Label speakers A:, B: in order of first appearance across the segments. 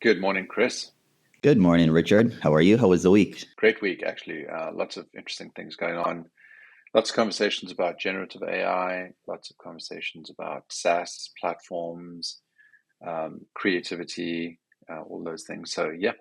A: Good morning, Chris.
B: Good morning, Richard. How are you? How was the week?
A: Great week, actually. Lots of interesting things going on. Lots of conversations about generative AI, lots of conversations about SaaS platforms, creativity, all those things. So, yeah,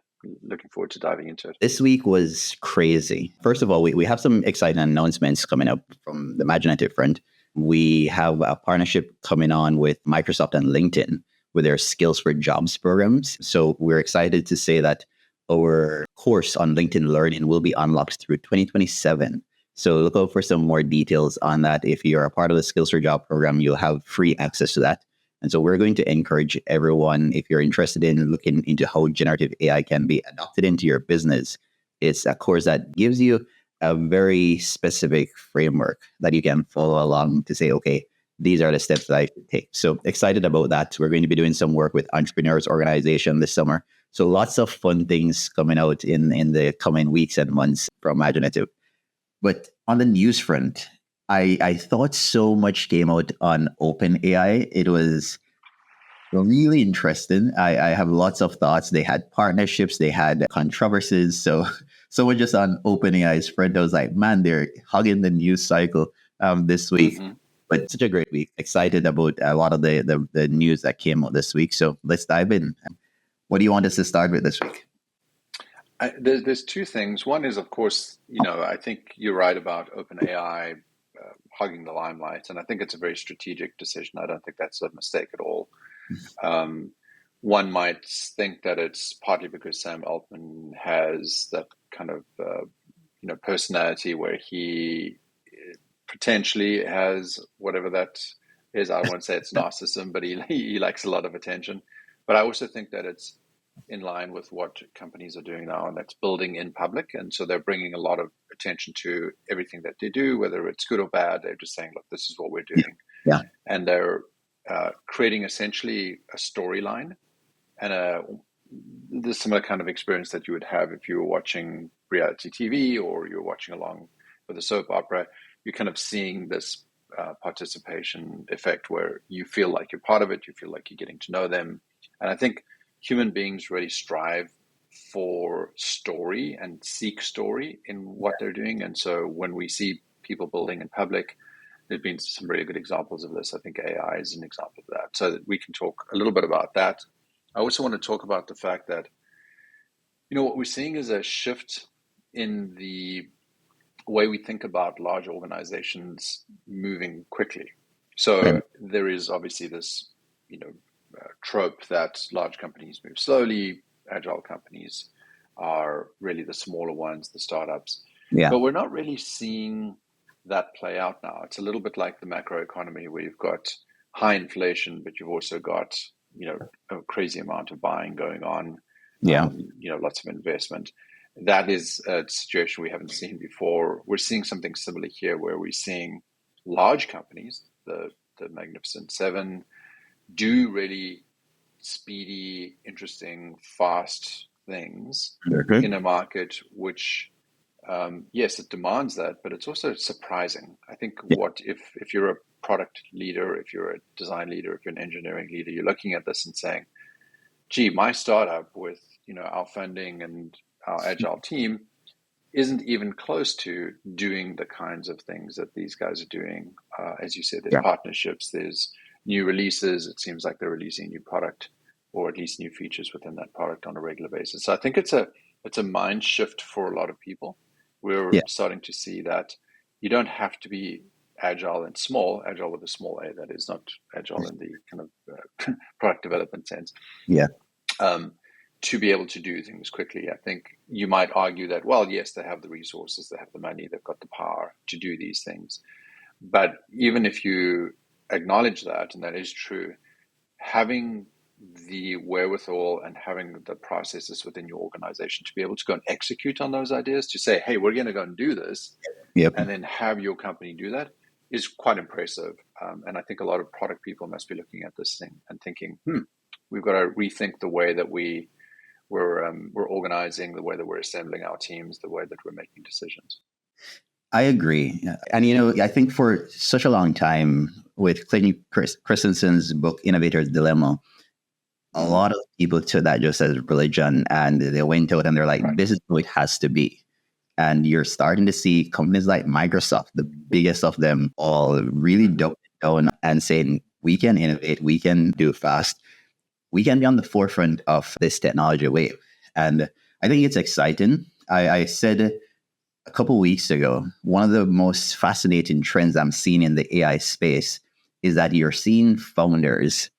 A: looking forward to diving into it.
B: This week was crazy. First of all, we have some exciting announcements coming up from the Maginative front. We have a partnership coming on with Microsoft and LinkedIn with their Skills for Jobs programs. So we're excited to say that our course on LinkedIn Learning will be unlocked through 2027. So look out for some more details on that. If you're a part of the Skills for Job program, you'll have free access to that. And so we're going to encourage everyone, if you're interested in looking into how generative AI can be adopted into your business, it's a course that gives you a very specific framework that you can follow along to say, okay, these are the steps that I should take. So excited about that. We're going to be doing some work with Entrepreneurs Organization this summer. So lots of fun things coming out in the coming weeks and months from Maginative. But on the news front, I thought so much came out on OpenAI. It was really interesting. I have lots of thoughts. They had partnerships, they had controversies. So someone just on OpenAI's front, I was like, man, they're hugging the news cycle this week.
A: Mm-hmm.
B: But such a great week. Excited about a lot of the news that came out this week. So let's dive in. What do you want us to start with this week?
A: There's two things. One is, of course, I think you're right about OpenAI hugging the limelight, and I think it's a very strategic decision. I don't think that's a mistake at all. One might think that it's partly because Sam Altman has that kind of personality where he potentially has whatever that is. I won't say it's narcissism, but he likes a lot of attention. But I also think that it's in line with what companies are doing now, and that's building in public. And so they're bringing a lot of attention to everything that they do, whether it's good or bad. They're just saying, look, this is what we're doing.
B: Yeah.
A: And they're creating essentially a storyline and the similar kind of experience that you would have if you were watching reality TV or you're watching along with a soap opera. You're kind of seeing this participation effect where you feel like you're part of it, you feel like you're getting to know them. And I think human beings really strive for story and seek story in what they're doing. And so when we see people building in public, there's been some really good examples of this. I think AI is an example of that. So we can talk a little bit about that. I also want to talk about the fact that, what we're seeing is a shift in the way we think about large organizations moving quickly. So there is obviously this, trope that large companies move slowly, agile companies are really the smaller ones, the startups.
B: Yeah.
A: But we're not really seeing that play out now. It's a little bit like the macroeconomy where you've got high inflation, but you've also got, a crazy amount of buying going on.
B: Yeah.
A: Lots of investment. That is a situation we haven't seen before. We're seeing something similar here where we're seeing large companies, the Magnificent Seven, do really speedy, interesting, fast things in a market which, yes, it demands that, but it's also surprising. I think if you're a product leader, if you're a design leader, if you're an engineering leader, you're looking at this and saying, gee, my startup with, our funding and our agile team isn't even close to doing the kinds of things that these guys are doing. As you said, there's partnerships, there's new releases. It seems like they're releasing a new product or at least new features within that product on a regular basis. So I think it's a mind shift for a lot of people. We're starting to see that you don't have to be agile and small, agile with a small a, that is, not agile in the kind of product development sense.
B: Yeah.
A: To be able to do things quickly. I think you might argue that, well, yes, they have the resources, they have the money, they've got the power to do these things. But even if you acknowledge that, and that is true, having the wherewithal and having the processes within your organization to be able to go and execute on those ideas, to say, hey, we're going to go and do this, and then have your company do that, is quite impressive. And I think a lot of product people must be looking at this thing and thinking, we've got to rethink the way that we're organizing, the way that we're assembling our teams, the way that we're making decisions.
B: I agree. And, I think for such a long time with Clayton Christensen's book, Innovator's Dilemma, a lot of people took that just as religion, and they went out and they're like,
A: Right.
B: this is how it has to be. And you're starting to see companies like Microsoft, the biggest of them all, really doubling down and saying, we can innovate, we can do fast, we can be on the forefront of this technology wave. And I think it's exciting. I said a couple weeks ago, one of the most fascinating trends I'm seeing in the AI space is that you're seeing founders,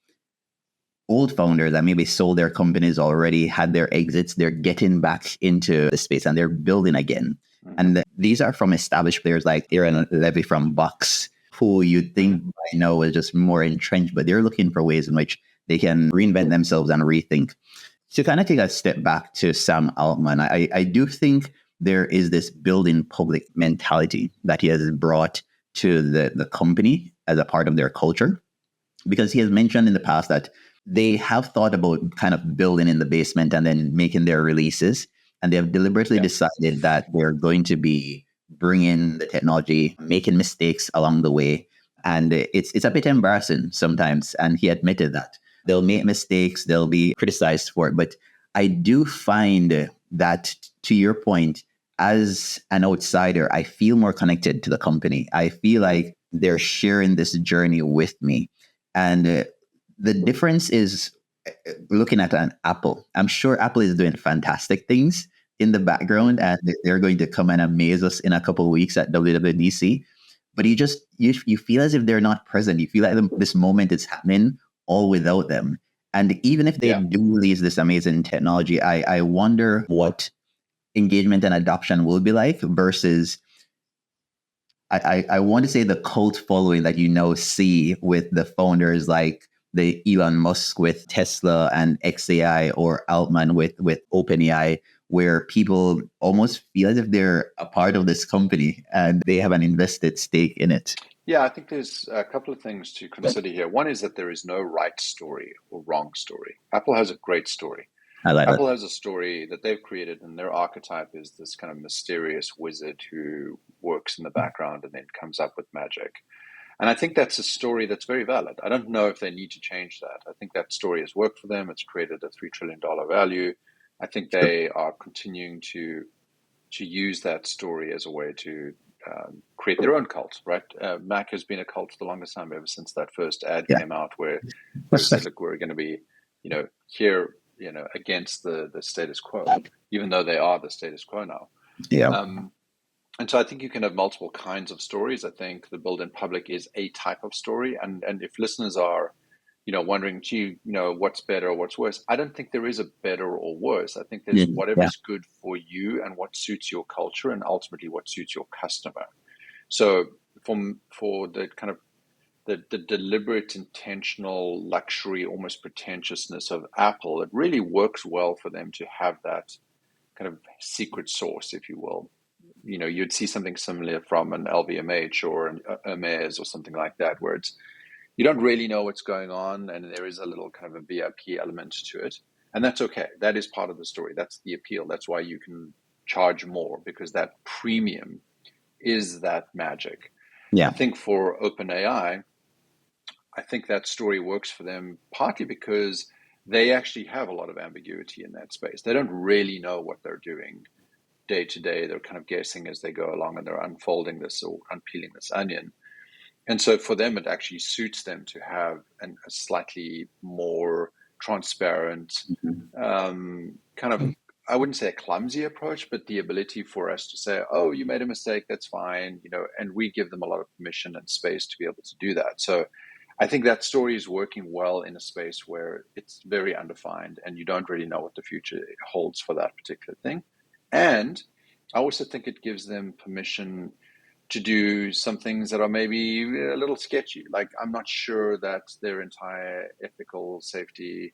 B: old founders that maybe sold their companies already, had their exits, they're getting back into the space and they're building again. And these are from established players like Aaron Levy from Box, who you'd think by now is just more entrenched, but they're looking for ways in which they can reinvent themselves and rethink. To kind of take a step back to Sam Altman, I do think there is this building public mentality that he has brought to the company as a part of their culture, because he has mentioned in the past that they have thought about kind of building in the basement and then making their releases. And they have deliberately decided that they're going to be bringing the technology, making mistakes along the way. And it's a bit embarrassing sometimes. And he admitted that they'll make mistakes, they'll be criticized for it. But I do find that, to your point, as an outsider, I feel more connected to the company. I feel like they're sharing this journey with me. And the difference is looking at an Apple. I'm sure Apple is doing fantastic things in the background, and they're going to come and amaze us in a couple of weeks at WWDC. But you feel as if they're not present. You feel like this moment is happening all without them. And even if they do release this amazing technology, I wonder what engagement and adoption will be like versus I want to say the cult following that you now see with the founders like the Elon Musk with Tesla and XAI, or Altman with OpenAI, where people almost feel as if they're a part of this company and they have an invested stake in it.
A: Yeah, I think there's a couple of things to consider here. One is that there is no right story or wrong story. Apple has a great story.
B: I like
A: Apple
B: that.
A: has a story that they've created, and their archetype is this kind of mysterious wizard who works in the background and then comes up with magic. And I think that's a story that's very valid. I don't know if they need to change that. I think that story has worked for them. It's created a $3 trillion value. I think they are continuing to use that story as a way to create their own cult, right? Mac has been a cult for the longest time, ever since that first ad
B: Yeah.
A: came out where they said, look, we're going to be, here, against the status quo, even though they are the status quo now.
B: Yeah.
A: And so I think you can have multiple kinds of stories. I think the build in public is a type of story. And if listeners are, wondering, gee, what's better or what's worse, I don't think there is a better or worse. I think there's whatever's good for you and what suits your culture and ultimately what suits your customer. So for the kind of the deliberate, intentional luxury, almost pretentiousness of Apple, it really works well for them to have that kind of secret sauce, if you will. You'd see something similar from an LVMH or an Hermes or something like that, where you don't really know what's going on, and there is a little kind of a VIP element to it. And that's okay. That is part of the story. That's the appeal. That's why you can charge more, because that premium is that magic.
B: Yeah.
A: I think for OpenAI, I think that story works for them partly because they actually have a lot of ambiguity in that space. They don't really know what they're doing day to day. They're kind of guessing as they go along, and they're unfolding this or unpeeling this onion. And so for them, it actually suits them to have a slightly more transparent, kind of, I wouldn't say a clumsy approach, but the ability for us to say, oh, you made a mistake, that's fine, and we give them a lot of permission and space to be able to do that. So I think that story is working well in a space where it's very undefined and you don't really know what the future holds for that particular thing. And I also think it gives them permission to do some things that are maybe a little sketchy. Like, I'm not sure that their entire ethical safety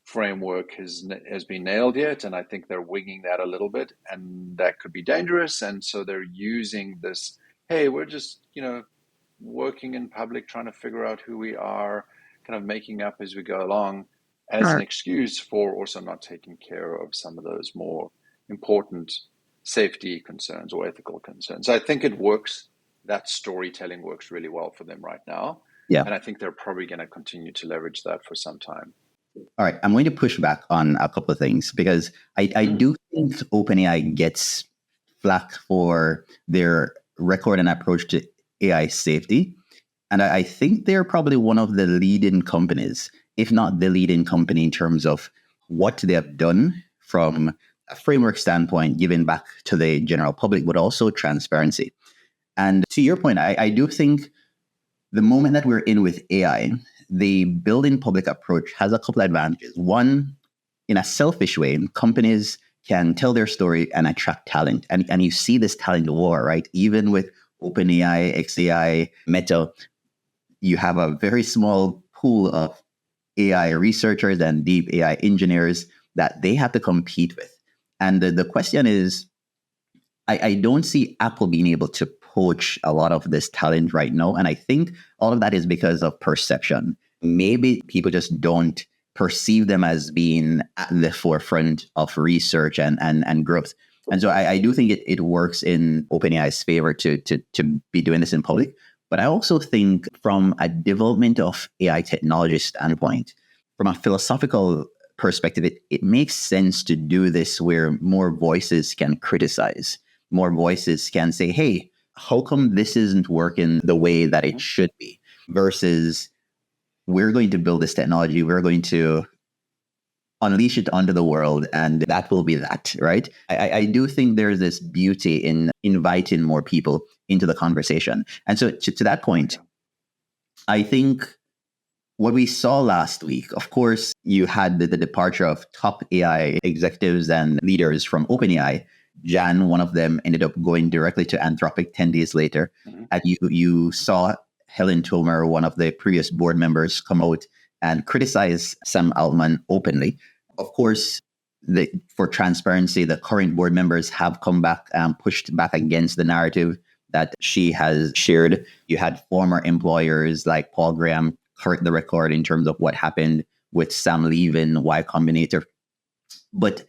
A: framework has been nailed yet, and I think they're winging that a little bit, and that could be dangerous. And so they're using this, hey, we're just working in public, trying to figure out who we are, kind of making up as we go along, as an excuse for also not taking care of some of those more important safety concerns or ethical concerns. I think it works. That storytelling works really well for them right now.
B: Yeah.
A: And I think they're probably going to continue to leverage that for some time.
B: All right, I'm going to push back on a couple of things because I
A: Mm.
B: do think OpenAI gets flack for their record and approach to AI safety. And I think they're probably one of the leading companies, if not the leading company, in terms of what they have done from a framework standpoint, giving back to the general public, but also transparency. And to your point, I do think the moment that we're in with AI, the building public approach has a couple of advantages. One, in a selfish way, companies can tell their story and attract talent. And you see this talent war, right? Even with OpenAI, XAI, Meta, you have a very small pool of AI researchers and deep AI engineers that they have to compete with. And the question is, I don't see Apple being able to poach a lot of this talent right now. And I think all of that is because of perception. Maybe people just don't perceive them as being at the forefront of research and growth. And so I do think it works in OpenAI's favor to be doing this in public. But I also think from a development of AI technology standpoint, from a philosophical perspective, it makes sense to do this where more voices can criticize, more voices can say, hey, how come this isn't working the way that it
A: Mhm.
B: should be? Versus we're going to build this technology, we're going to unleash it onto the world, and that will be that, right? I do think there's this beauty in inviting more people into the conversation. And so to that point,
A: Yeah.
B: I think what we saw last week, of course, you had the departure of top AI executives and leaders from OpenAI. Jan, one of them, ended up going directly to Anthropic 10 days later.
A: Mhm.
B: And you saw Helen Tomer, one of the previous board members, come out and criticize Sam Altman openly. Of course, for transparency, the current board members have come back and pushed back against the narrative that she has shared. You had former employers like Paul Graham correct the record in terms of what happened with Sam leaving Y Combinator. But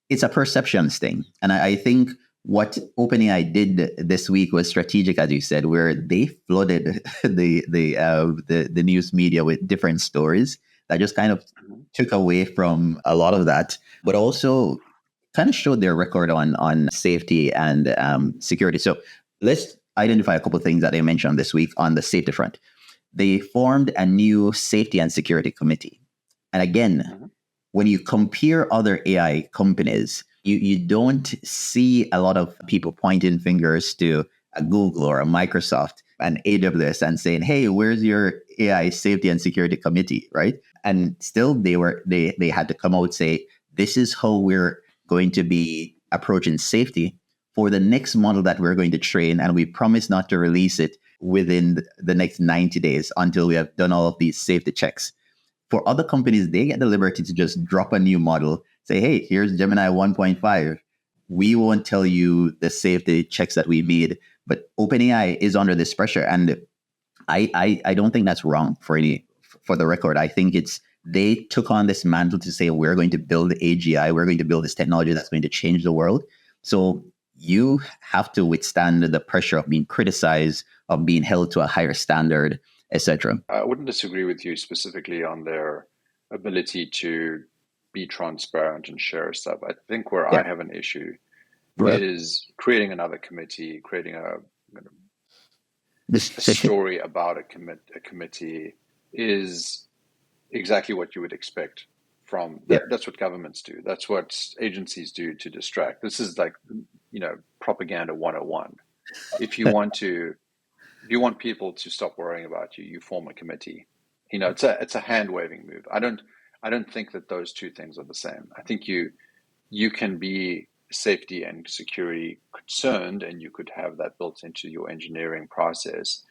B: it's a perceptions thing. And I think what OpenAI did this week was strategic, as you said, where they flooded the news media with different stories that just kind of
A: Mhm.
B: took away from a lot of that, but also kind of showed their record on safety and security. So let's identify a couple of things that they mentioned this week on the safety front. They formed a new safety and security committee. And again,
A: Mhm.
B: when you compare other AI companies, you don't see a lot of people pointing fingers to a Google or a Microsoft and AWS and saying, hey, where's your AI safety and security committee? Right. And still they had to come out and say, this is how we're going to be approaching safety for the next model that we're going to train. And we promise not to release it within the next 90 days until we have done all of these safety checks. For other companies, they get the liberty to just drop a new model, say, hey, here's Gemini 1.5. We won't tell you the safety checks that we made, but OpenAI is under this pressure. And I don't think that's wrong for the record. I think it's they took on this mantle to say we're going to build AGI, we're going to build this technology that's going to change the world. So you have to withstand the pressure of being criticized, of being held to a higher standard, etc.
A: I wouldn't disagree with you specifically on their ability to be transparent and share stuff. I think where
B: Yeah.
A: I have an issue
B: Right.
A: is creating another committee, creating
B: This
A: a
B: session.
A: story about a committee is exactly what you would expect from
B: Yeah.
A: that's what governments do. That's what agencies do to distract. This is like, propaganda 101. If you want to, if you want people to stop worrying about you, you form a committee. It's a hand waving move. I don't think that those two things are the same. I think you can be safety and security concerned, and you could have that built into your engineering process,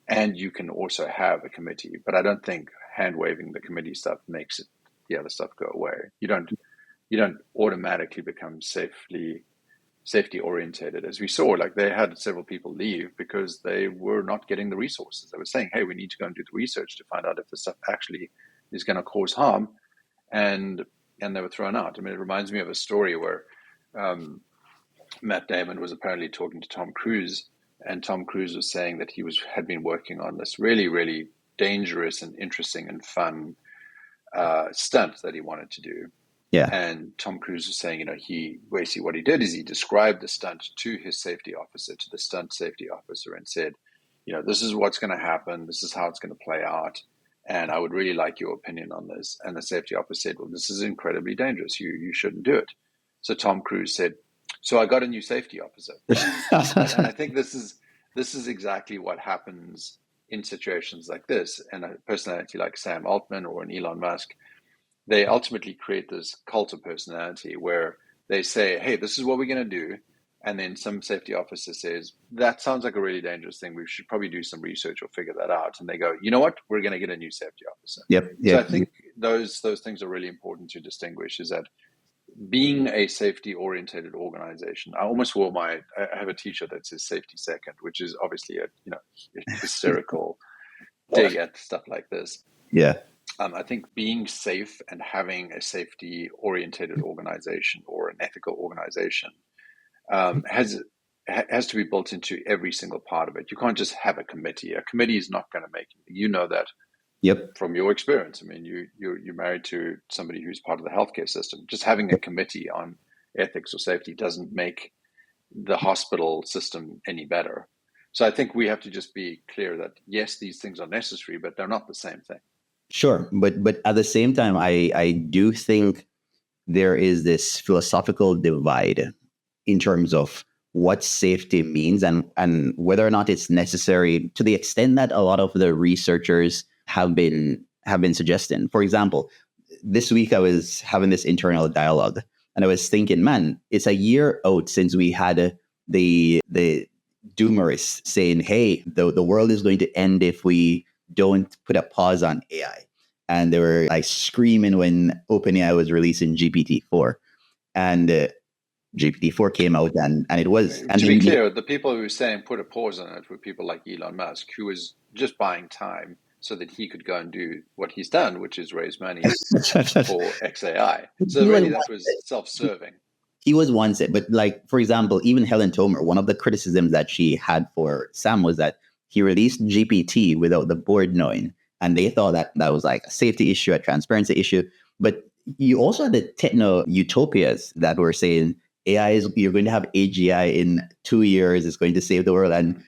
A: and you can also have a committee. But I don't think hand waving the committee stuff makes the other stuff go away. You don't automatically become safety orientated, as we saw. Like, they had several people leave because they were not getting the resources. They were saying, hey, we need to go and do the research to find out if this stuff actually is going to cause harm, and they were thrown out. I mean, it reminds me of a story where um, Matt Damon was apparently talking to Tom Cruise, and Tom Cruise was saying that he had been working on this really, really dangerous and interesting and fun stunt that he wanted to do.
B: Yeah.
A: And Tom Cruise was saying, he basically what he did is he described the stunt to his safety officer, to the stunt safety officer, and said, this is what's going to happen. This is how it's going to play out. And I would really like your opinion on this. And the safety officer said, well, this is incredibly dangerous. You shouldn't do it. So Tom Cruise said, so I got a new safety officer. And I think this is exactly what happens in situations like this. And a personality like Sam Altman or an Elon Musk, they ultimately create this cult of personality where they say, hey, this is what we're going to do. And then some safety officer says, that sounds like a really dangerous thing. We should probably do some research or figure that out. And they go, you know what? We're going to get a new safety officer.
B: Yep.
A: So I think those things are really important to distinguish, is that being a safety-oriented organization, I have a t-shirt that says safety second, which is obviously a hysterical dig at stuff like this.
B: Yeah.
A: I think being safe and having a safety-oriented organization or an ethical organization has to be built into every single part of it. You can't just have a committee. A committee is not going to make it. You know that.
B: Yep.
A: From your experience. I mean, you're married to somebody who's part of the healthcare system. Just having a committee on ethics or safety doesn't make the hospital system any better. So I think we have to just be clear that yes, these things are necessary, but they're not the same thing.
B: Sure, but at the same time, I do think there is this philosophical divide in terms of what safety means and whether or not it's necessary, to the extent that a lot of the researchers have been suggesting. For example, this week I was having this internal dialogue and I was thinking, man, it's a year out since we had the doomerists saying, hey, the world is going to end if we don't put a pause on AI. And they were like screaming when OpenAI was releasing GPT-4. And GPT-4 came out and it was...
A: To be clear, the people who were saying put a pause on it were people like Elon Musk, who was just buying time so that he could go and do what he's done, which is raise money for XAI. So really that was self-serving.
B: He was one set, but like, for example, even Helen Tomer, one of the criticisms that she had for Sam was that he released GPT without the board knowing. And they thought that was like a safety issue, a transparency issue. But you also had the techno utopias that were saying you're going to have AGI in 2 years, it's going to save the world. And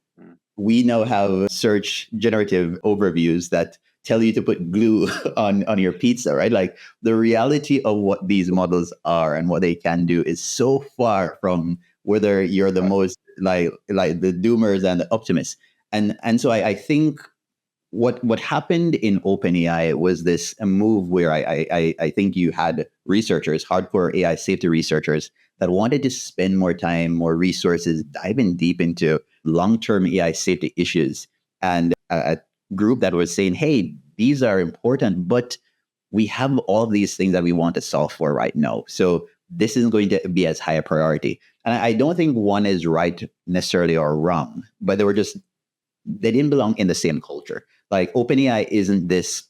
B: we now have search generative overviews that tell you to put glue on your pizza, right? Like the reality of what these models are and what they can do is so far from whether you're the most like the doomers and the optimists. And so I think what happened in OpenAI was this a move where I think you had researchers, hardcore AI safety researchers, that wanted to spend more time, more resources, diving deep into long-term AI safety issues. And a group that was saying, hey, these are important, but we have all of these things that we want to solve for right now. So this isn't going to be as high a priority. And I don't think one is right necessarily or wrong, but they didn't belong in the same culture. Like OpenAI isn't this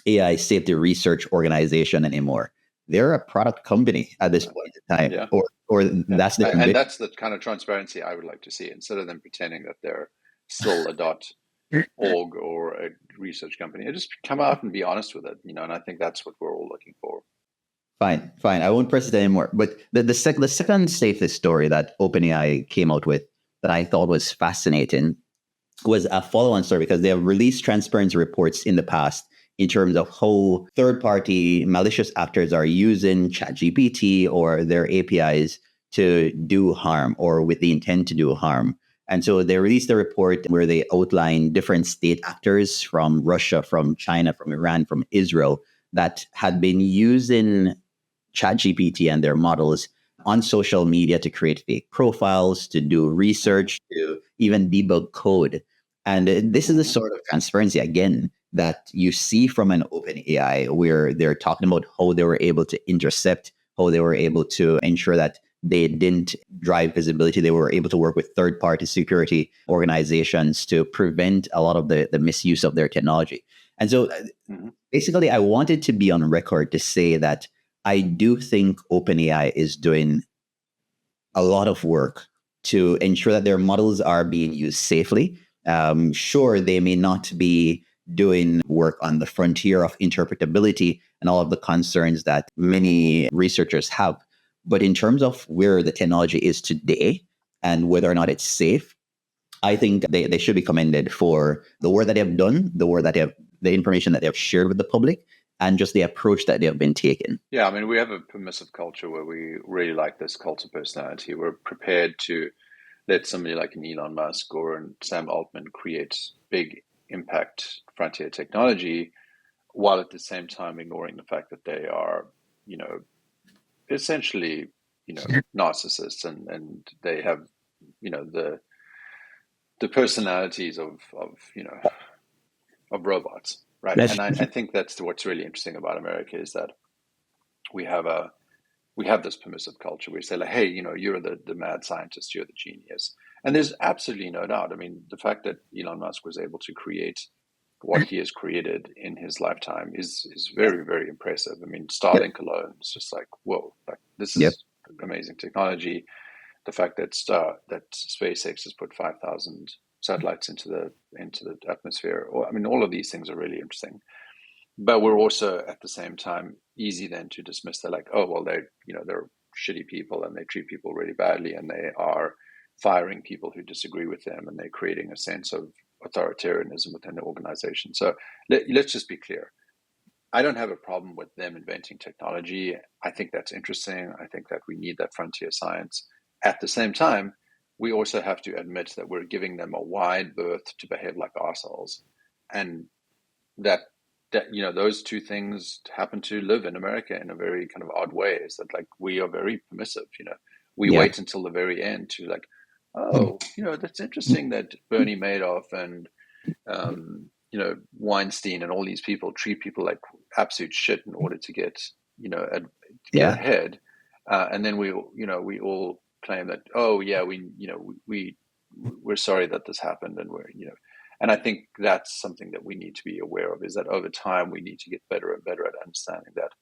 B: AI safety research organization anymore. They're a product company at this point in time, that's the
A: and that's the kind of transparency I would like to see. Instead of them pretending that they're still a .org or a research company, just come out and be honest with it, and I think that's what we're all looking for.
B: Fine. I won't press it anymore. But the second safety story that OpenAI came out with that I thought was fascinating was a follow-on story, because they have released transparency reports in the past in terms of how third-party malicious actors are using ChatGPT or their APIs to do harm or with the intent to do harm. And so they released a report where they outlined different state actors from Russia, from China, from Iran, from Israel that had been using ChatGPT and their models on social media to create fake profiles, to do research, to even debug code. And this is the sort of transparency, again, that you see from an OpenAI, where they're talking about how they were able to intercept, how they were able to ensure that they didn't drive visibility. They were able to work with third-party security organizations to prevent a lot of the misuse of their technology. And so basically, I wanted to be on record to say that I do think OpenAI is doing a lot of work to ensure that their models are being used safely. Sure, they may not be doing work on the frontier of interpretability and all of the concerns that many researchers have. But in terms of where the technology is today and whether or not it's safe, I think they should be commended for the work that they have done, the work that they have, the information that they have shared with the public, and just the approach that they have been taking.
A: Yeah, I mean, we have a permissive culture where we really like this cult of personality. We're prepared to let somebody like an Elon Musk or an Sam Altman create big impact frontier technology, while at the same time ignoring the fact that they are, essentially, narcissists, and they have, the personalities of robots, right?
B: That's
A: And I think that's what's really interesting about America is that we have a we have this permissive culture. We say like, hey, you're the mad scientist, you're the genius, and there's absolutely no doubt. I mean, the fact that Elon Musk was able to create what he has created in his lifetime is very, very impressive. I mean,
B: yep,
A: Starlink alone is just like, whoa, like this
B: yep,
A: is amazing technology. The fact that that SpaceX has put 5,000 satellites into the atmosphere, or I mean, all of these things are really interesting. But we're also at the same time easy then to dismiss. They're like, oh well, they're shitty people and they treat people really badly and they are firing people who disagree with them and they're creating a sense of authoritarianism within the organization. So let's just be clear. I don't have a problem with them inventing technology. I think that's interesting. I think that we need that frontier science. At the same time, we also have to admit that we're giving them a wide berth to behave like ourselves, and that those two things happen to live in America in a very kind of odd way. Is that like we are very permissive. We
B: yeah,
A: wait until the very end to like, oh, that's interesting that Bernie Madoff and Weinstein and all these people treat people like absolute shit in order to get get
B: yeah.
A: ahead, and then we all claim that, oh yeah, we're sorry that this happened, and and I think that's something that we need to be aware of, is that over time we need to get better and better at understanding that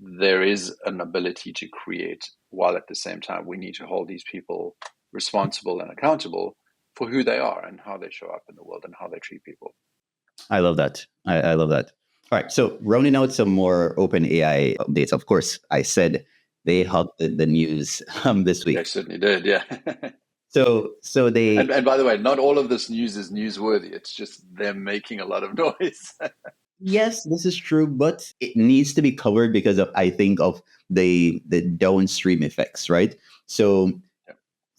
A: there is an ability to create, while at the same time we need to hold these people responsible and accountable for who they are and how they show up in the world and how they treat people.
B: I love that. I love that. All right. So rounding out some more OpenAI updates. Of course, I said they hugged the news this
A: They
B: week.
A: certainly did, yeah.
B: So they
A: And by the way, not all of this news is newsworthy. It's just them making a lot of noise.
B: yes, this is true, but it needs to be covered because of I think of the downstream effects, right? So
A: Yeah.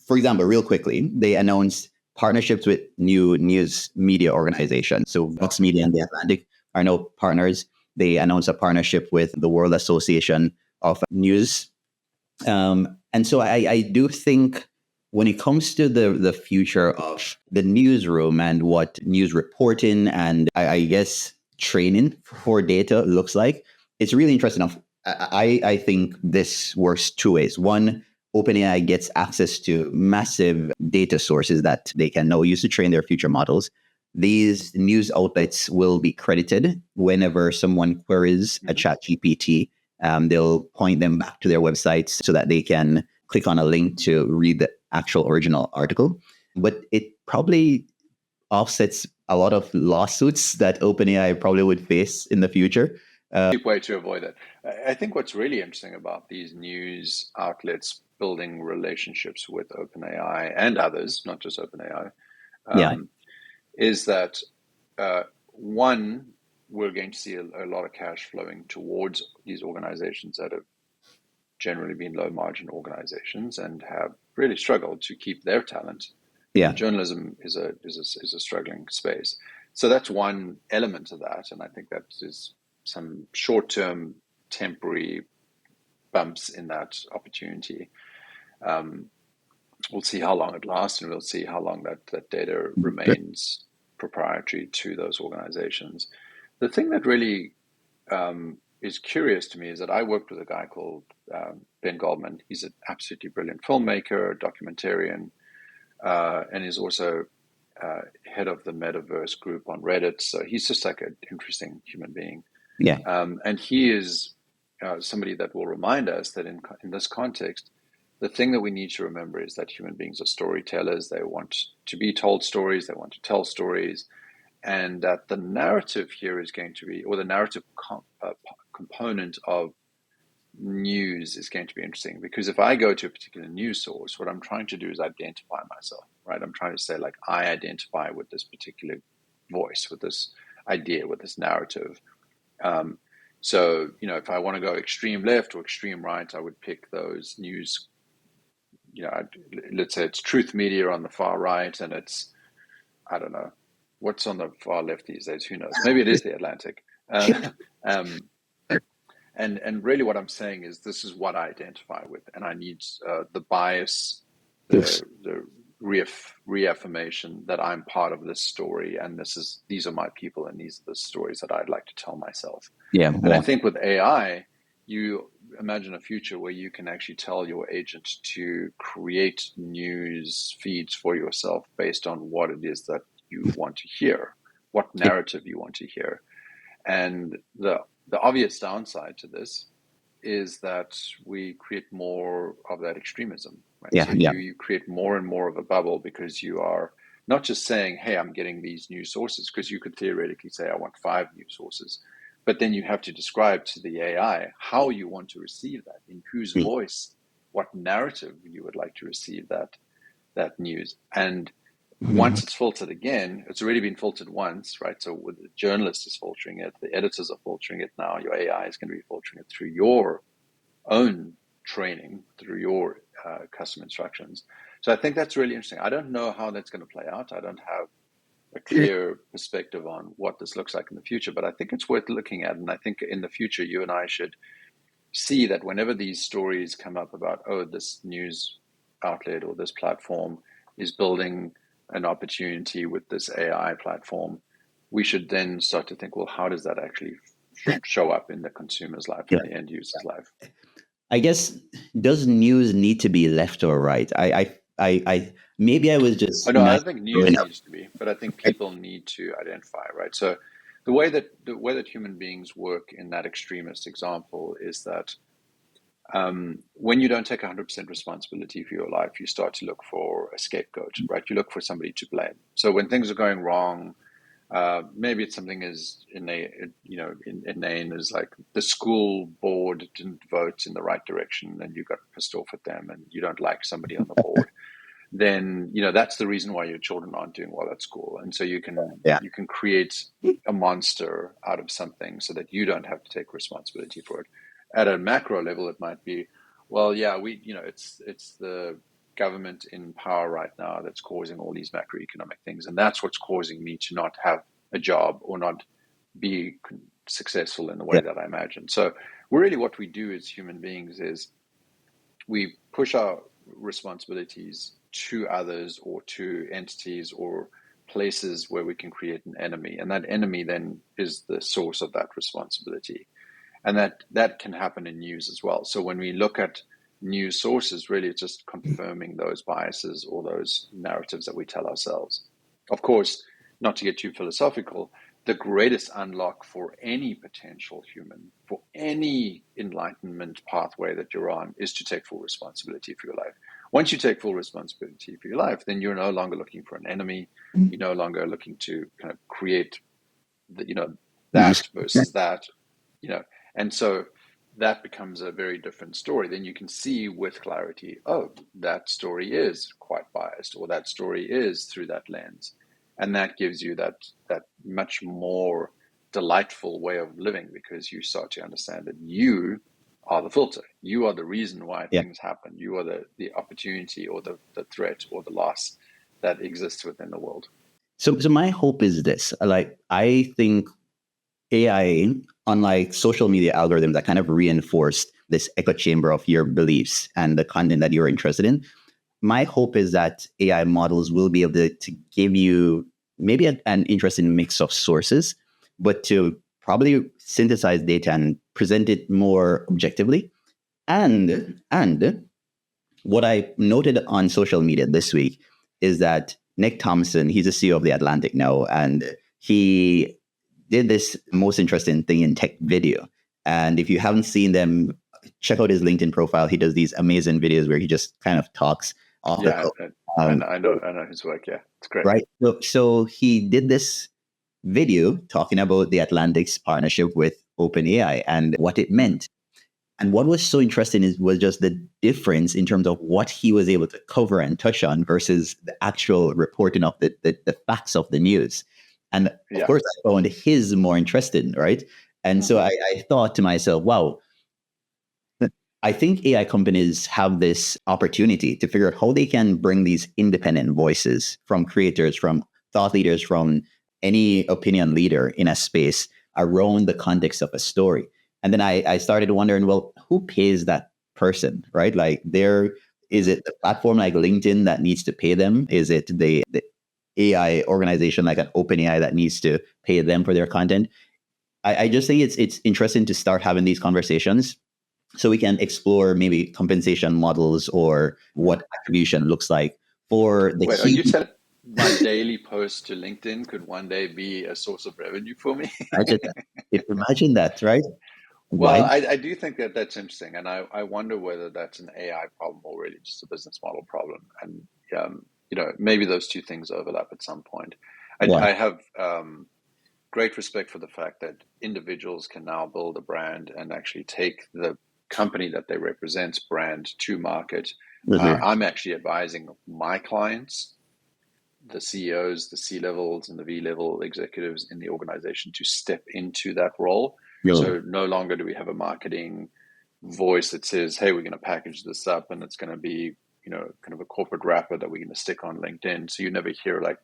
B: for example, real quickly, they announced partnerships with new news media organizations. So Vox Media and The Atlantic are now partners. They announced a partnership with the World Association of News. And so I do think when it comes to the future of the newsroom and what news reporting and I guess training for data looks like, it's really interesting. I think this works two ways. One, OpenAI gets access to massive data sources that they can now use to train their future models. These news outlets will be credited whenever someone queries a chat GPT. They'll point them back to their websites so that they can click on a link to read the actual original article. But it probably offsets a lot of lawsuits that OpenAI probably would face in the future.
A: Cheap way to avoid it. I think what's really interesting about these news outlets building relationships with OpenAI and others, not just OpenAI,
B: Yeah,
A: is that one, we're going to see a lot of cash flowing towards these organizations that have generally been low margin organizations and have really struggled to keep their talent.
B: yeah,
A: Journalism is a struggling space. So that's one element of that. And I think that is some short term temporary bumps in that opportunity. We'll see how long it lasts, and we'll see how long that data remains proprietary to those organizations. The thing that really is curious to me is that I worked with a guy called Ben Goldman. He's an absolutely brilliant filmmaker, documentarian, and is also head of the metaverse group on Reddit. So he's just like an interesting human being.
B: yeah,
A: And he is somebody that will remind us that in this context, the thing that we need to remember is that human beings are storytellers. They want to be told stories. They want to tell stories. and that the narrative here is going to be, or the narrative component of news is going to be interesting, because if I go to a particular news source, what I'm trying to do is identify myself, right? I'm trying to say, like, I identify with this particular voice, with this idea, with this narrative. So, if I want to go extreme left or extreme right, I would pick those news. Let's say it's Truth Media on the far right, and it's, I don't know, what's on the far left these days. Who knows? Maybe it is the Atlantic. Um, and really, what I'm saying is, this is what I identify with, and I need the bias,
B: Yes.
A: the reaffirmation that I'm part of this story, and these are my people, and these are the stories that I'd like to tell myself.
B: Yeah.
A: And I think with AI, you imagine a future where you can actually tell your agent to create news feeds for yourself based on what it is that you want to hear, what narrative you want to hear. And the obvious downside to this is that we create more of that extremism, right?
B: Yeah.
A: So
B: Yeah.
A: you create more and more of a bubble, because you are not just saying, hey, I'm getting these news sources, because you could theoretically say, I want 5 news sources. But then you have to describe to the AI how you want to receive that, in whose voice, what narrative you would like to receive that news. And once it's filtered again, it's already been filtered once, right? So with the journalist is filtering it, the editors are filtering it now, your AI is going to be filtering it through your own training, through your custom instructions. So I think that's really interesting. I don't know how that's going to play out. I don't have a clear perspective on what this looks like in the future, but I think it's worth looking at. And I think in the future, you and I should see that whenever these stories come up about, oh, this news outlet or this platform is building an opportunity with this AI platform, we should then start to think, well, how does that actually show up in the consumer's life,
B: Yeah.
A: in the end user's life?
B: I guess, does news need to be left or right? I maybe I was
A: Oh
B: just
A: no, I
B: not
A: don't think news
B: growing up.
A: needs to be, but I think people need to identify, right? So the way that human beings work in that extremist example is that when you don't take 100% responsibility for your life, you start to look for a scapegoat, right? You look for somebody to blame. So when things are going wrong, maybe it's something as inane as, like, the school board didn't vote in the right direction, and you got pissed off at them, and you don't like somebody on the board. Then that's the reason why your children aren't doing well at school, and so you can
B: Yeah.
A: create a monster out of something so that you don't have to take responsibility for it. At a macro level, it might be, well, yeah, it's the government in power right now that's causing all these macroeconomic things, and that's what's causing me to not have a job or not be successful in the way
B: Yeah.
A: that I imagine. So really, what we do as human beings is we push our responsibilities to others or to entities or places where we can create an enemy, and that enemy then is the source of that responsibility. And that can happen in news as well. So when we look at news sources, really it's just confirming those biases or those narratives that we tell ourselves. Of course, not to get too philosophical, the greatest unlock for any potential human, for any enlightenment pathway that you're on, is to take full responsibility for your life. Once you take full responsibility for your life, then you're no longer looking for an enemy. You're no longer looking to kind of create that versus that, and so that becomes a very different story. Then you can see with clarity, oh, that story is quite biased, or that story is through that lens. And that gives you that much more delightful way of living, because you start to understand that you are the filter. You are the reason why
B: Yeah.
A: things happen. You are the opportunity or the threat or the loss that exists within the world.
B: So my hope is this. Like, I think AI, unlike social media algorithms that kind of reinforced this echo chamber of your beliefs and the content that you're interested in, my hope is that AI models will be able to give you maybe an interesting mix of sources, but to probably synthesize data and present it more objectively. And what I noted on social media this week is that Nick Thompson, he's the CEO of The Atlantic now, and he did this most interesting thing in tech video. And if you haven't seen them, check out his LinkedIn profile. He does these amazing videos where he just kind of talks off the
A: Yeah,
B: cuff.
A: I know his work. Yeah, it's great.
B: Right. So he did this video talking about the Atlantic's partnership with OpenAI and what it meant. And what was so interesting was just the difference in terms of what he was able to cover and touch on versus the actual reporting of the facts of the news. And of course, I found his more interesting, right? And so I thought to myself, wow, I think AI companies have this opportunity to figure out how they can bring these independent voices from creators, from thought leaders, from any opinion leader in a space around the context of a story. And then I started wondering, well, who pays that person, right? Like, is it the platform like LinkedIn that needs to pay them? Is it the AI organization like an OpenAI that needs to pay them for their content? I just think it's interesting to start having these conversations so we can explore maybe compensation models or what attribution looks like for the
A: Wait, are you telling my daily post to LinkedIn could one day be a source of revenue for me?
B: Imagine that, right?
A: Well, I do think that that's interesting, and I wonder whether that's an AI problem or really just a business model problem. And maybe those two things overlap at some point. I have great respect for the fact that individuals can now build a brand and actually take the company that they represent's brand to market. I'm actually advising my clients, the CEOs, the C levels, and the V level executives in the organization to step into that role. So no longer do we have a marketing voice that says, hey, we're going to package this up and it's going to be, kind of a corporate wrapper that we're going to stick on LinkedIn. So you never hear like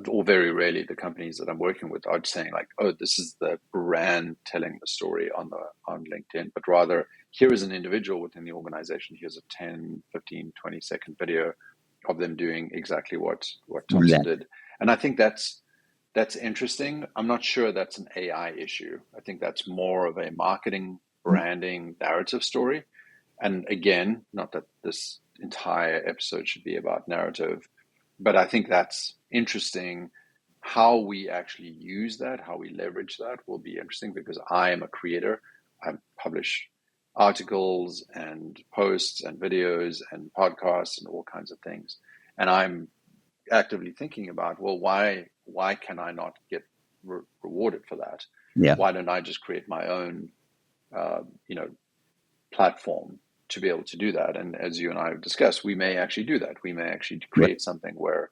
A: or very rarely the companies that I'm working with are saying like, oh, this is the brand telling the story on LinkedIn, but rather here is an individual within the organization. Here's a 10, 15, 20-second video of them doing exactly what Thompson did. And I think that's interesting. I'm not sure that's an AI issue. I think that's more of a marketing, branding, narrative story. And again, not that this entire episode should be about narrative, but I think that's interesting. How we actually use that, how we leverage that will be interesting, because I am a creator. I publish articles and posts and videos and podcasts and all kinds of things. And I'm actively thinking about, well, why can I not get rewarded for that?
B: Yeah.
A: Why don't I just create my own, platform to be able to do that? And as you and I have discussed, we may actually do that. We may actually create something where,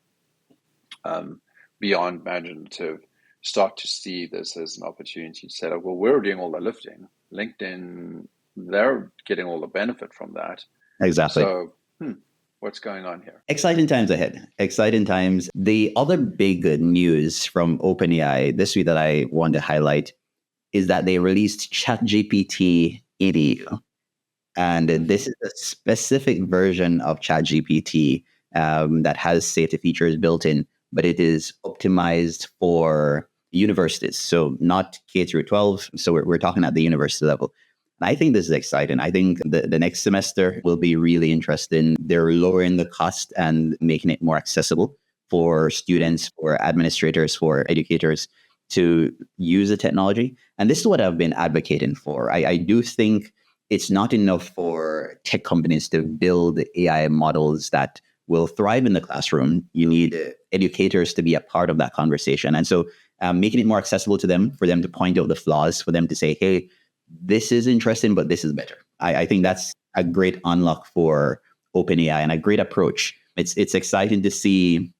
A: beyond Maginative, start to see this as an opportunity to say, like, well, we're doing all the lifting. LinkedIn, they're getting all the benefit from that.
B: Exactly.
A: So, what's going on here?
B: Exciting times ahead. Exciting times. The other big news from OpenAI this week that I want to highlight is that they released ChatGPT EDU. And this is a specific version of ChatGPT that has safety features built in, but it is optimized for universities. So not K through 12. So we're talking at the university level. And I think this is exciting. I think the next semester will be really interesting. They're lowering the cost and making it more accessible for students, for administrators, for educators to use the technology. And this is what I've been advocating for. I do think it's not enough for tech companies to build AI models that will thrive in the classroom. You need educators to be a part of that conversation. And so making it more accessible to them, for them to point out the flaws, for them to say, hey, this is interesting, but this is better. I think that's a great unlock for OpenAI and a great approach. It's exciting to see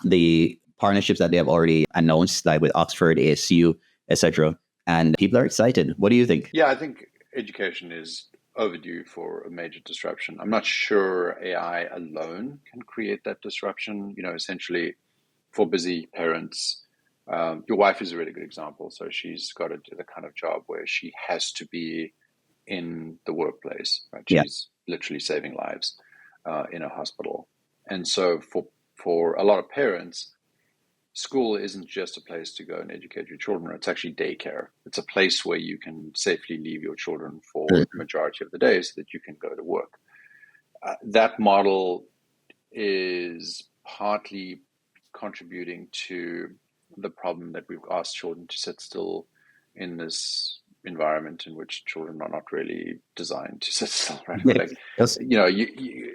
B: the partnerships that they have already announced, like with Oxford, ASU, etc. And people are excited. What do you think?
A: Yeah, I think education is overdue for a major disruption. I'm not sure AI alone can create that disruption. Essentially, for busy parents, your wife is a really good example. So she's got to do the kind of job where she has to be in the workplace, right? She's literally saving lives in a hospital. And so for a lot of parents, school isn't just a place to go and educate your children. It's actually daycare. It's a place where you can safely leave your children for the majority of the day so that you can go to work. That model is partly contributing to the problem that we've asked children to sit still in this environment in which children are not really designed to sit still, right? Like,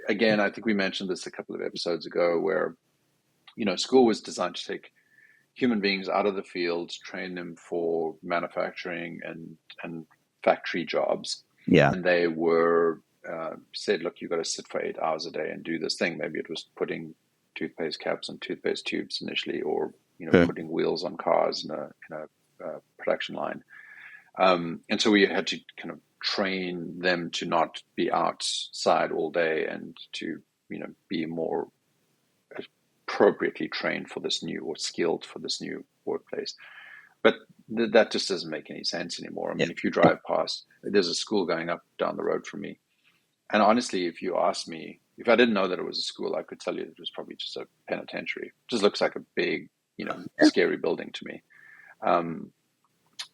A: again, I think we mentioned this a couple of episodes ago, where school was designed to take human beings out of the fields, train them for manufacturing and factory jobs.
B: Yeah.
A: And they were said, look, you've got to sit for 8 hours a day and do this thing. Maybe it was putting toothpaste caps on toothpaste tubes initially, or putting wheels on cars in a production line. And so we had to kind of train them to not be outside all day and to be more appropriately trained for this new, or skilled for this new workplace. But that just doesn't make any sense anymore. I mean, if you drive past, there's a school going up down the road from me. And honestly, if you asked me, if I didn't know that it was a school, I could tell you it was probably just a penitentiary. It just looks like a big, scary building to me.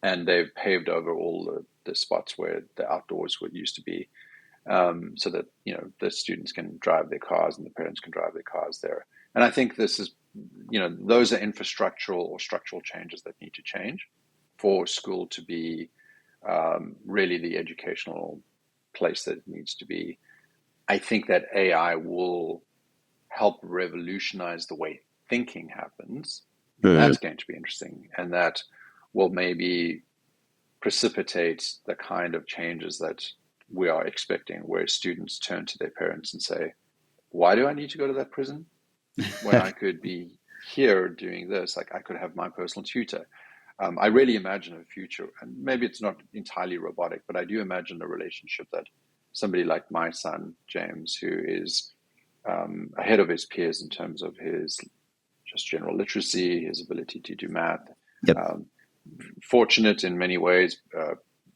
A: And they've paved over all the spots where the outdoors would used to be, so that the students can drive their cars and the parents can drive their cars there. And I think this is, those are infrastructural or structural changes that need to change for school to be really the educational place that it needs to be. I think that AI will help revolutionize the way thinking happens. That's going to be interesting, and that will maybe precipitate the kind of changes that we are expecting, where students turn to their parents and say, why do I need to go to that prison when I could be here doing this? Like, I could have my personal tutor. I really imagine a future, and maybe it's not entirely robotic, but I do imagine a relationship that somebody like my son, James, who is ahead of his peers in terms of his just general literacy, his ability to do math,
B: Yep.
A: Fortunate in many ways,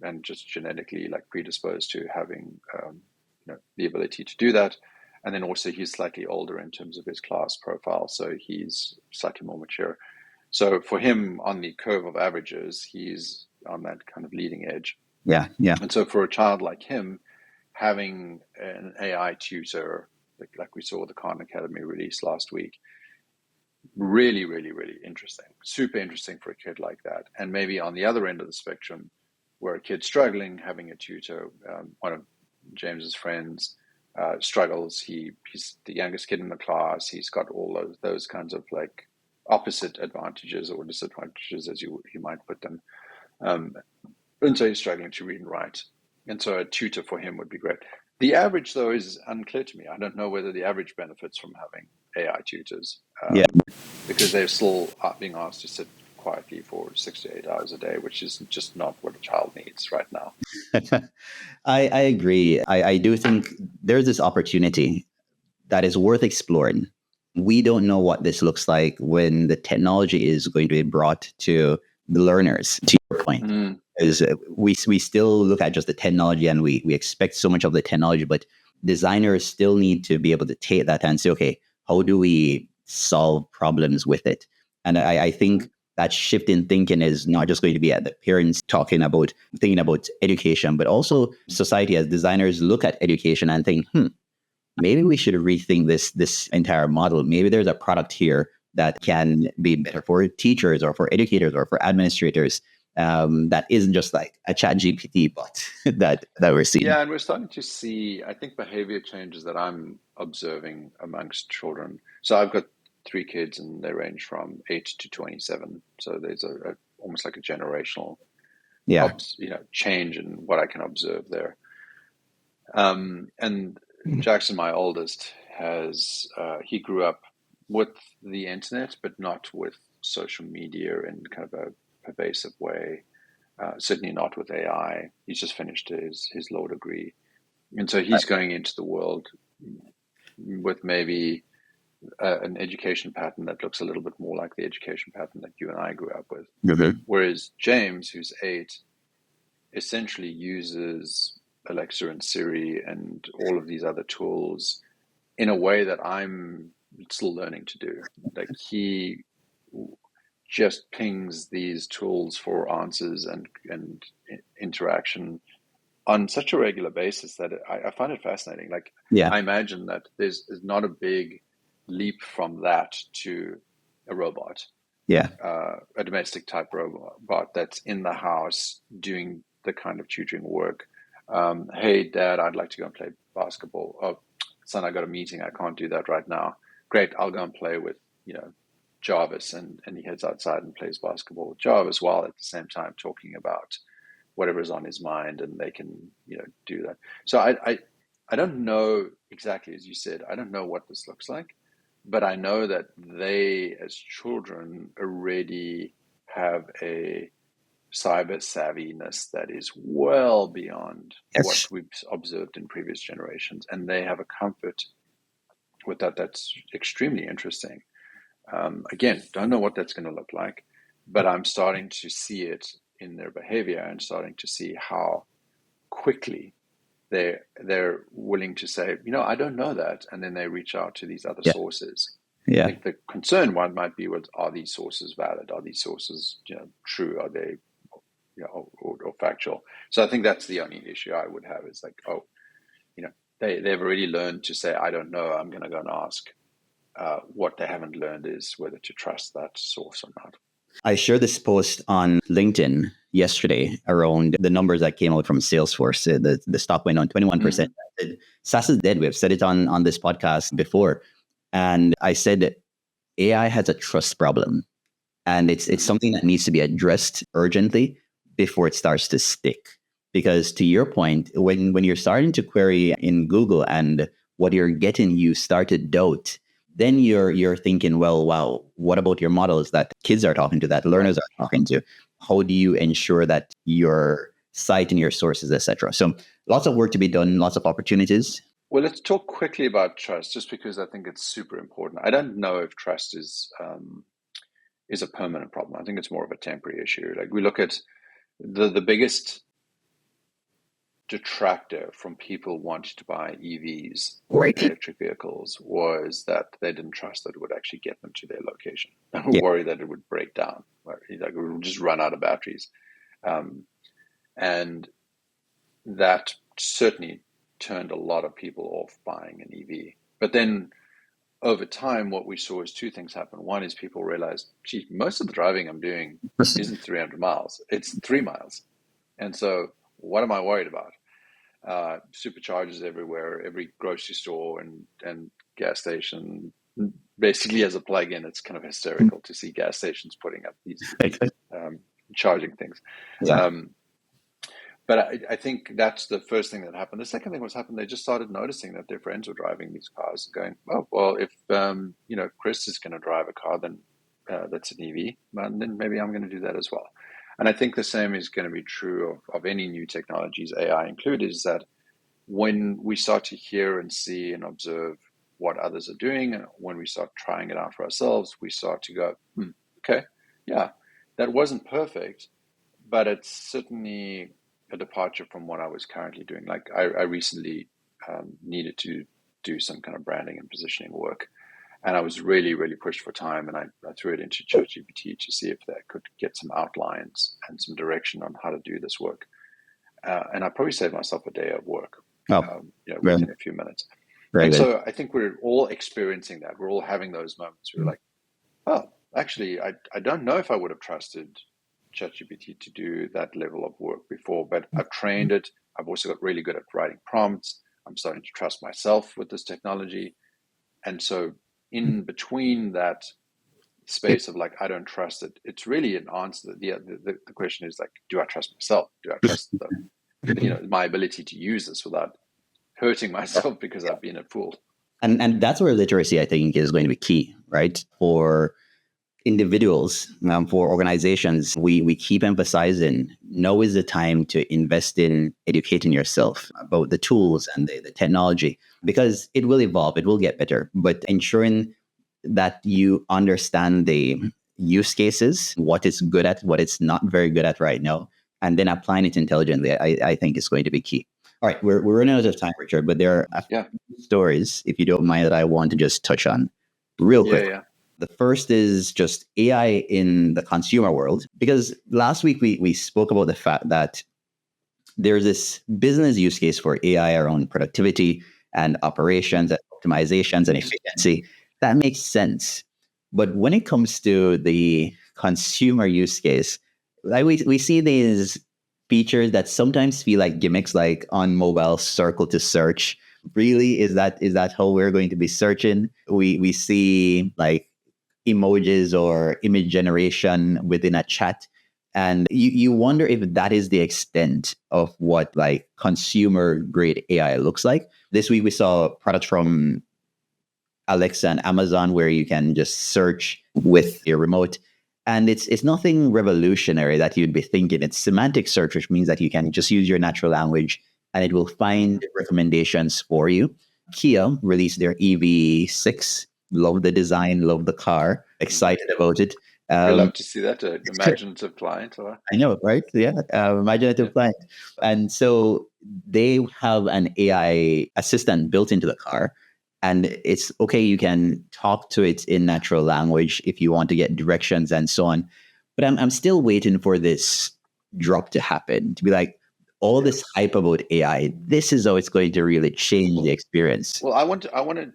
A: and just genetically like predisposed to having the ability to do that. And then also he's slightly older in terms of his class profile, so he's slightly more mature. So for him, on the curve of averages, he's on that kind of leading edge.
B: Yeah.
A: And so for a child like him, having an AI tutor, like we saw the Khan Academy release last week, really, really, really interesting, super interesting for a kid like that. And maybe on the other end of the spectrum, where a kid's struggling, having a tutor, one of James's friends struggles. He's the youngest kid in the class. He's got all those kinds of like opposite advantages or disadvantages, as you might put them. And so he's struggling to read and write. And so a tutor for him would be great. The average, though, is unclear to me. I don't know whether the average benefits from having AI tutors, because they're still being asked to sit quietly for 6 to 8 hours a day, which is just not what a child needs right now.
B: I agree. I do think there's this opportunity that is worth exploring. We don't know what this looks like when the technology is going to be brought to the learners, to your point. Is we still look at just the technology and we expect so much of the technology, but designers still need to be able to take that and say, okay, how do we solve problems with it? And I think that shift in thinking is not just going to be at the parents thinking about education, but also society as designers look at education and think, maybe we should rethink this entire model. Maybe there's a product here that can be better for teachers or for educators or for administrators. That isn't just like a ChatGPT bot that we're seeing.
A: Yeah, and we're starting to see, I think, behavior changes that I'm observing amongst children. So I've got 3 kids, and they range from 8 to 27. So there's a almost like a generational change in what I can observe there. And Jackson, my oldest, he grew up with the internet, but not with social media in kind of a pervasive way. Certainly not with AI. He's just finished his law degree. And so he's going into the world with maybe an education pattern that looks a little bit more like the education pattern that you and I grew up with.
B: Mm-hmm.
A: Whereas James, who's 8, essentially uses Alexa and Siri and all of these other tools in a way that I'm still learning to do. Like, he just pings these tools for answers and interaction on such a regular basis that I find it fascinating. Like, I imagine that there's not a big leap from that to a robot. A domestic type robot that's in the house doing the kind of tutoring work. Hey, Dad, I'd like to go and play basketball. Oh, son, I got a meeting. I can't do that right now. Great, I'll go and play with Jarvis, and he heads outside and plays basketball with Jarvis while at the same time talking about whatever is on his mind, and they can do that. So I don't know exactly, as you said, I don't know what this looks like, but I know that they as children already have a cyber savviness that is well beyond what
B: Yes.
A: we've observed in previous generations, and they have a comfort with that that's extremely interesting. Again, don't know what that's going to look like, but I'm starting to see it in their behavior and starting to see how quickly they're willing to say, I don't know that, and then they reach out to these other
B: Yeah.
A: sources. I
B: Yeah.
A: think the concern one might be, are these sources valid? Are these sources true? Are they or factual? So I think that's the only issue I would have is like, they've already learned to say, I don't know, I'm going to go and ask. What they haven't learned is whether to trust that source or not.
B: I shared this post on LinkedIn yesterday around the numbers that came out from Salesforce. The stock went on 21%. SaaS is dead. We've said it on this podcast before. And I said AI has a trust problem. And it's something that needs to be addressed urgently before it starts to stick. Because to your point, when you're starting to query in Google and what you're getting, you start to doubt, then you're thinking, well, wow, what about your models that kids are talking to, that learners are talking to? How do you ensure that your site and your sources, etc.? So lots of work to be done, lots of opportunities.
A: Well, let's talk quickly about trust, just because I think it's super important. I don't know if trust is a permanent problem. I think it's more of a temporary issue. Like, we look at the biggest detractor from people wanting to buy EVs, electric vehicles, was that they didn't trust that it would actually get them to their location. They were worried that it would break down, like it would just run out of batteries. And that certainly turned a lot of people off buying an EV. But then over time, what we saw is two things happen. One is people realized, gee, most of the driving I'm doing isn't 300 miles, it's 3 miles. And so what am I worried about? Superchargers everywhere, every grocery store and gas station basically has a plug-in. It's kind of hysterical to see gas stations putting up these charging things.
B: Yeah.
A: But I think that's the first thing that happened. The second thing was happened. They just started noticing that their friends were driving these cars, and going, "Oh, well, if Chris is going to drive a car, then that's an EV, then maybe I'm going to do that as well." And I think the same is going to be true of any new technologies, AI included. Is that when we start to hear and see and observe what others are doing, and when we start trying it out for ourselves, we start to go, okay, yeah, that wasn't perfect, but it's certainly a departure from what I was currently doing. Like, I recently needed to do some kind of branding and positioning work, and I was really, really pushed for time, and I threw it into ChatGPT to see if that could get some outlines and some direction on how to do this work. And I probably saved myself a day of work within a few minutes. And so I think we're all experiencing that. We're all having those moments. We're like, oh, actually, I don't know if I would have trusted ChatGPT to do that level of work before, but I've trained it. I've also got really good at writing prompts. I'm starting to trust myself with this technology. And so in between that space of like, I don't trust it, it's really an answer. The question is like, do I trust myself? Do I trust my ability to use this without hurting myself because I've been a fool?
B: And that's where literacy, I think, is going to be key, right? For individuals, for organizations, we keep emphasizing now is the time to invest in educating yourself about the tools and the technology, because it will evolve, it will get better, but ensuring that you understand the use cases, what it's good at, what it's not very good at right now, and then applying it intelligently, I think is going to be key. All right, we're running out of time, Richard, but there are a few stories, if you don't mind, that I want to just touch on real quick.
A: Yeah.
B: The first is just AI in the consumer world, because last week we spoke about the fact that there's this business use case for AI around productivity and operations and optimizations and efficiency. That makes sense. But when it comes to the consumer use case, like we see these features that sometimes feel like gimmicks, like on mobile, circle to search. Really, is that how we're going to be searching? We see like emojis or image generation within a chat. And you wonder if that is the extent of what like consumer grade AI looks like. This week we saw products from Alexa and Amazon where you can just search with your remote. And it's nothing revolutionary that you'd be thinking. It's semantic search, which means that you can just use your natural language and it will find recommendations for you. Kia released their EV6. Love the design, love the car, excited about it.
A: We love to see that, an imaginative client. Or...
B: I know, right? Yeah, imaginative client. And so they have an AI assistant built into the car. And it's okay, you can talk to it in natural language if you want to get directions and so on. But I'm still waiting for this drop to happen, to be like, all this hype about AI, this is how it's going to really change the experience.
A: Well,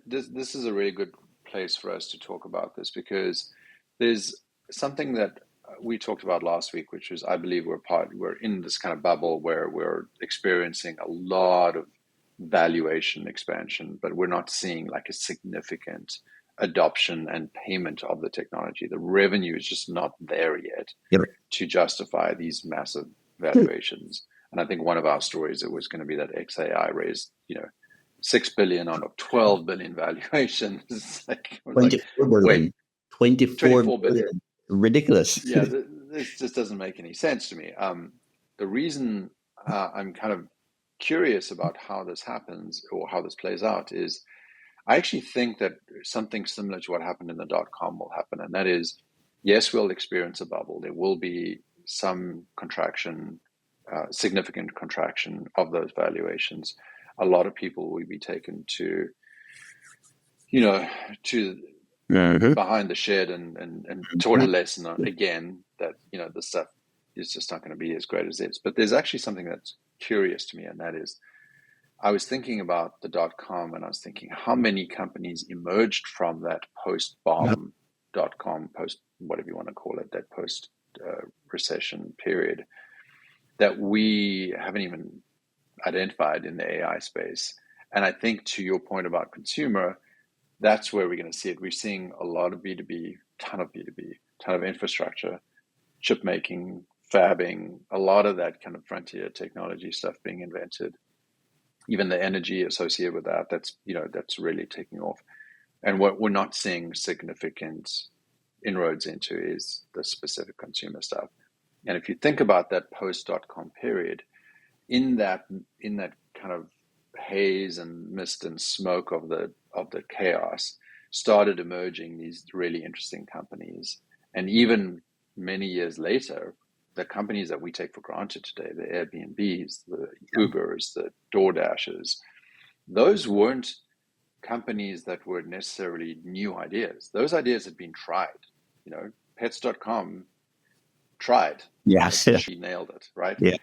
A: this is a really good place for us to talk about this, because there's something that we talked about last week, which was, I believe we're in this kind of bubble where we're experiencing a lot of valuation expansion, but we're not seeing like a significant adoption and payment of the technology. The revenue is just not there yet to justify these massive valuations. And I think one of our stories, it was going to be that XAI raised, 6 billion on a 12 billion valuation. Like,
B: 24 billion. 24 billion. Ridiculous.
A: Yeah, this just doesn't make any sense to me. The reason I'm kind of curious about how this happens or how this plays out is I actually think that something similar to what happened in the .com will happen. And that is, yes, we'll experience a bubble. There will be some contraction, significant contraction of those valuations. A lot of people will be taken to behind the shed and taught a lesson again that, the stuff is just not going to be as great as this. But there's actually something that's curious to me, and that is, I was thinking about the .com, and I was thinking how many companies emerged from that post-bomb .com, post whatever you want to call it, that post recession period, that we haven't even identified in the AI space. And I think, to your point about consumer, that's where we're going to see it. We're seeing a lot of B2B, ton of infrastructure, chip making, fabbing, a lot of that kind of frontier technology stuff being invented. Even the energy associated with that, that's really taking off. And what we're not seeing significant inroads into is the specific consumer stuff. And if you think about that post.com period, in that kind of haze and mist and smoke of the chaos, started emerging these really interesting companies. And even many years later, the companies that we take for granted today, the Airbnbs, the Ubers, the DoorDashes, those weren't companies that were necessarily new ideas. Those ideas had been tried. Pets.com tried.
B: Yes.
A: She nailed it, right?
B: Yeah.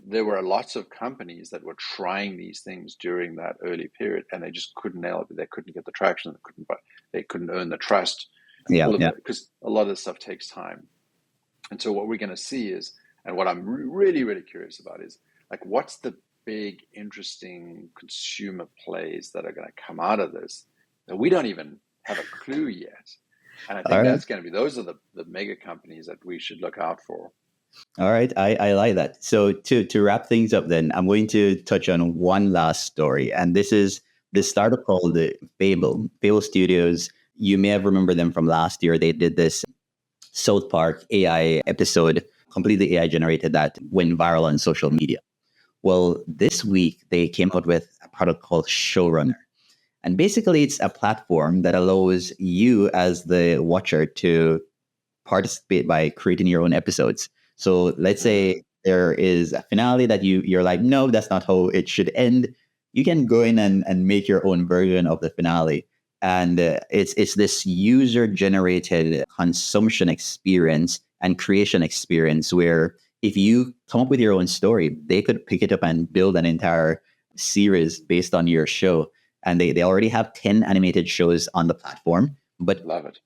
A: There were lots of companies that were trying these things during that early period, and they just couldn't nail it. They couldn't get the traction. They couldn't earn the trust. Because a lot of this stuff takes time. And so what we're going to see is, and what I'm really, really curious about is, like, what's the big, interesting consumer plays that are going to come out of this that we don't even have a clue yet. And I think that's going to be, those are the mega companies that we should look out for.
B: All right. I like that. So to wrap things up then, I'm going to touch on one last story. And this is this startup called Fable Studios. You may have remembered them from last year. They did this South Park AI episode, completely AI generated, that went viral on social media. Well, this week they came out with a product called Showrunner. And basically it's a platform that allows you as the watcher to participate by creating your own episodes. So let's say there is a finale that you're like, no, that's not how it should end. You can go in and make your own version of the finale. And it's this user-generated consumption experience and creation experience where if you come up with your own story, they could pick it up and build an entire series based on your show. And they already have 10 animated shows on the platform. But
A: love it.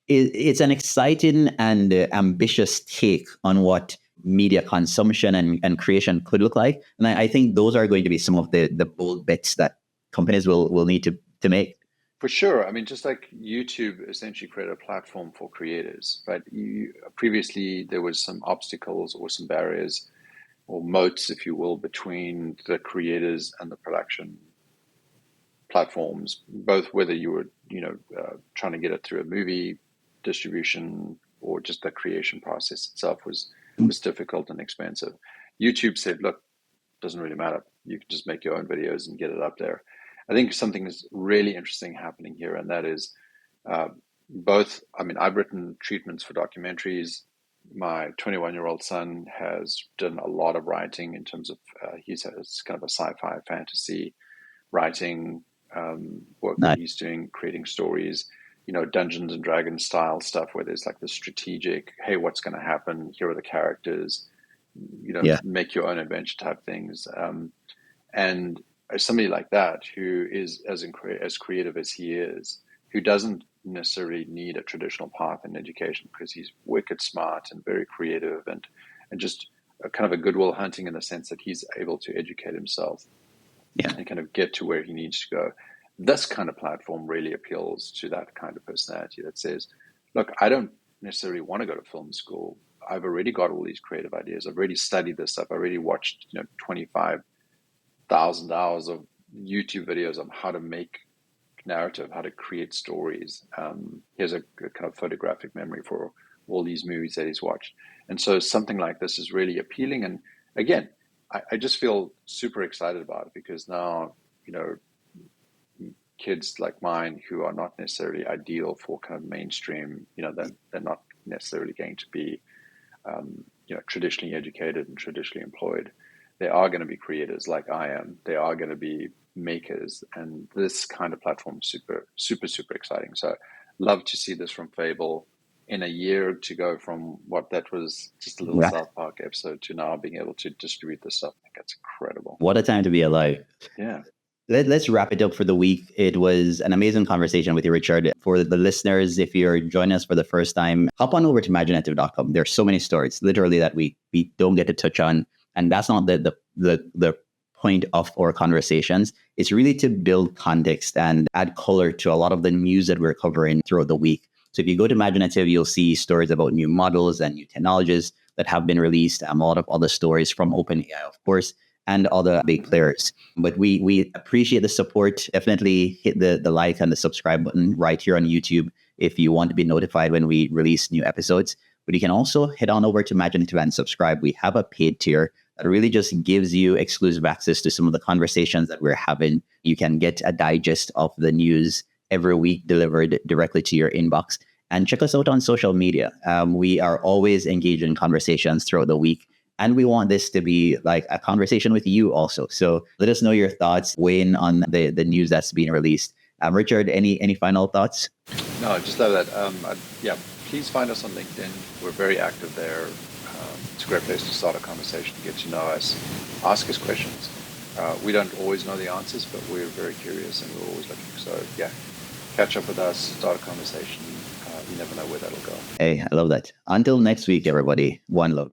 B: It's an exciting and ambitious take on what media consumption and creation could look like. And I think those are going to be some of the bold bets that companies will need to make.
A: For sure. I mean, just like YouTube essentially created a platform for creators, right? Previously, there was some obstacles or some barriers or moats, if you will, between the creators and the production platforms, both whether you were, trying to get it through a movie distribution or just the creation process itself was difficult and expensive. YouTube said, look, doesn't really matter. You can just make your own videos and get it up there. I think something is really interesting happening here, and that is uh, both. I mean, I've written treatments for documentaries. My 21-year-old son has done a lot of writing in terms of he's kind of a sci-fi fantasy writing work that
B: Nice.
A: he's doing, creating stories, Dungeons and Dragons style stuff where there's like the strategic, hey, what's going to happen? Here are the characters,
B: Yeah.
A: make your own adventure type things. And somebody like that who is as creative as he is, who doesn't necessarily need a traditional path in education because he's wicked smart and very creative and just a kind of a goodwill hunting in the sense that he's able to educate himself
B: Yeah.
A: and kind of get to where he needs to go. This kind of platform really appeals to that kind of personality that says, look, I don't necessarily want to go to film school. I've already got all these creative ideas. I've already studied this stuff. I already watched, 25,000 hours of YouTube videos on how to make narrative, how to create stories. He has a kind of photographic memory for all these movies that he's watched. And so something like this is really appealing. And again, I just feel super excited about it because now, kids like mine who are not necessarily ideal for kind of mainstream, they're not necessarily going to be, traditionally educated and traditionally employed. They are going to be creators like I am. They are going to be makers. And this kind of platform is super, super, super exciting. So love to see this from Fable in a year to go from what that was just a little
B: Yeah.
A: South Park episode to now being able to distribute this stuff. I think that's incredible.
B: What a time to be alive.
A: Yeah.
B: Let's wrap it up for the week. It was an amazing conversation with you, Richard. For the listeners, if you're joining us for the first time, hop on over to Maginative.com. There's so many stories, literally, that we don't get to touch on. And that's not the point of our conversations. It's really to build context and add color to a lot of the news that we're covering throughout the week. So if you go to Maginative, you'll see stories about new models and new technologies that have been released, a lot of other stories from OpenAI, of course, and other big players. But we appreciate the support. Definitely hit the like and the subscribe button right here on YouTube if you want to be notified when we release new episodes. But you can also head on over to Maginative and subscribe. We have a paid tier that really just gives you exclusive access to some of the conversations that we're having. You can get a digest of the news every week delivered directly to your inbox. And check us out on social media. We are always engaged in conversations throughout the week. And we want this to be like a conversation with you also. So let us know your thoughts, weigh in on the news that's being released. Richard, any final thoughts?
A: No, I just love that. Yeah, please find us on LinkedIn. We're very active there. It's a great place to start a conversation, get to know us, ask us questions. We don't always know the answers, but we're very curious and we're always looking. So yeah, catch up with us, start a conversation. You never know where that'll go.
B: Hey, I love that. Until next week, everybody. One love.